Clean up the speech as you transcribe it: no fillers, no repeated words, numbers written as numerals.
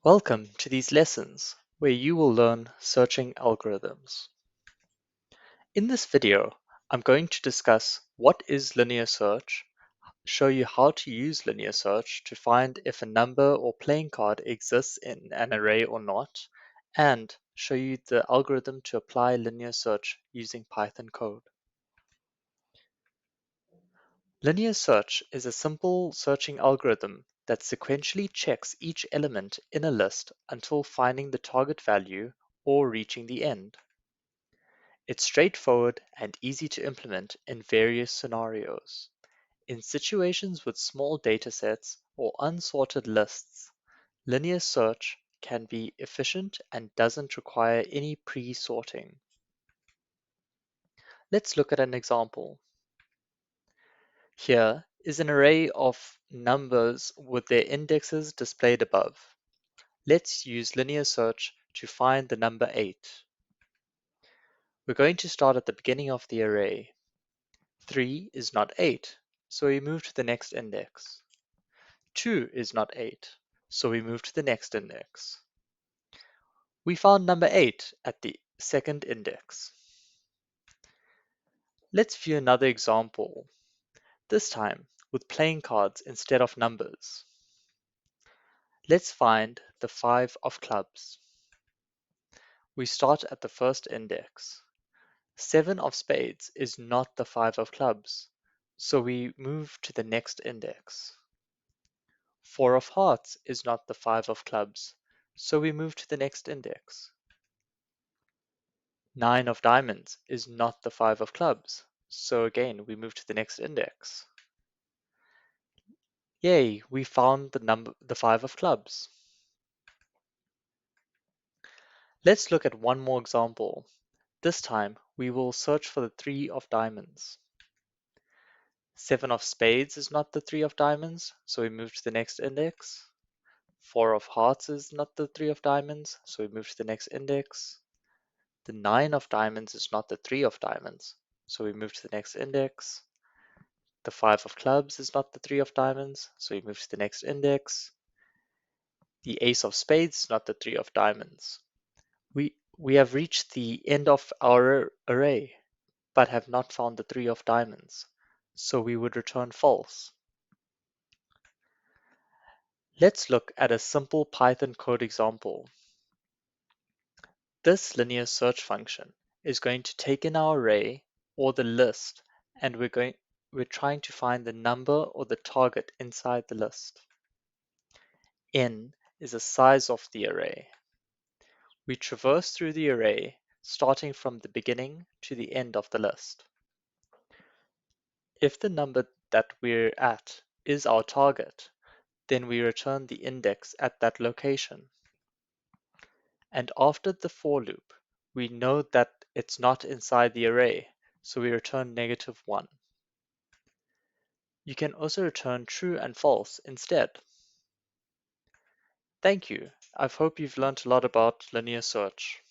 Welcome to these lessons where you will learn searching algorithms. In this video, I'm going to discuss what is linear search, show you how to use linear search to find if a number or playing card exists in an array or not, and show you the algorithm to apply linear search using Python code. Linear search is a simple searching algorithm that sequentially checks each element in a list until finding the target value or reaching the end. It's straightforward and easy to implement in various scenarios. In situations with small datasets or unsorted lists, linear search can be efficient and doesn't require any pre-sorting. Let's look at an example. Here is an array of numbers with their indexes displayed above. Let's use linear search to find the number 8. We're going to start at the beginning of the array. 3 is not 8, so we move to the next index. 2 is not 8, so we move to the next index. We found number 8 at the second index. Let's view another example, this time with playing cards instead of numbers. Let's find the 5 of clubs. We start at the first index. 7 of spades is not the 5 of clubs, so we move to the next index. 4 of hearts is not the 5 of clubs, so we move to the next index. 9 of diamonds is not the 5 of clubs, so again we move to the next index. Yay, we found the 5 of clubs. Let's look at one more example. This time we will search for the 3 of diamonds. 7 of spades is not the 3 of diamonds, so we move to the next index. 4 of hearts is not the 3 of diamonds, so we move to the next index. The 9 of diamonds is not the 3 of diamonds, so we move to the next index. The 5 of clubs is not the 3 of diamonds, so we move to the next index. The ace of spades is not the 3 of diamonds. We have reached the end of our array, but have not found the 3 of diamonds, so we would return false. Let's look at a simple Python code example. This linear search function is going to take in our array or the list, and we're trying to find the number or the target inside the list. N is the size of the array. We traverse through the array, starting from the beginning to the end of the list. If the number that we're at is our target, then we return the index at that location. And after the for loop, we know that it's not inside the array, so we return -1. You can also return true and false instead. Thank you. I hope you've learned a lot about linear search.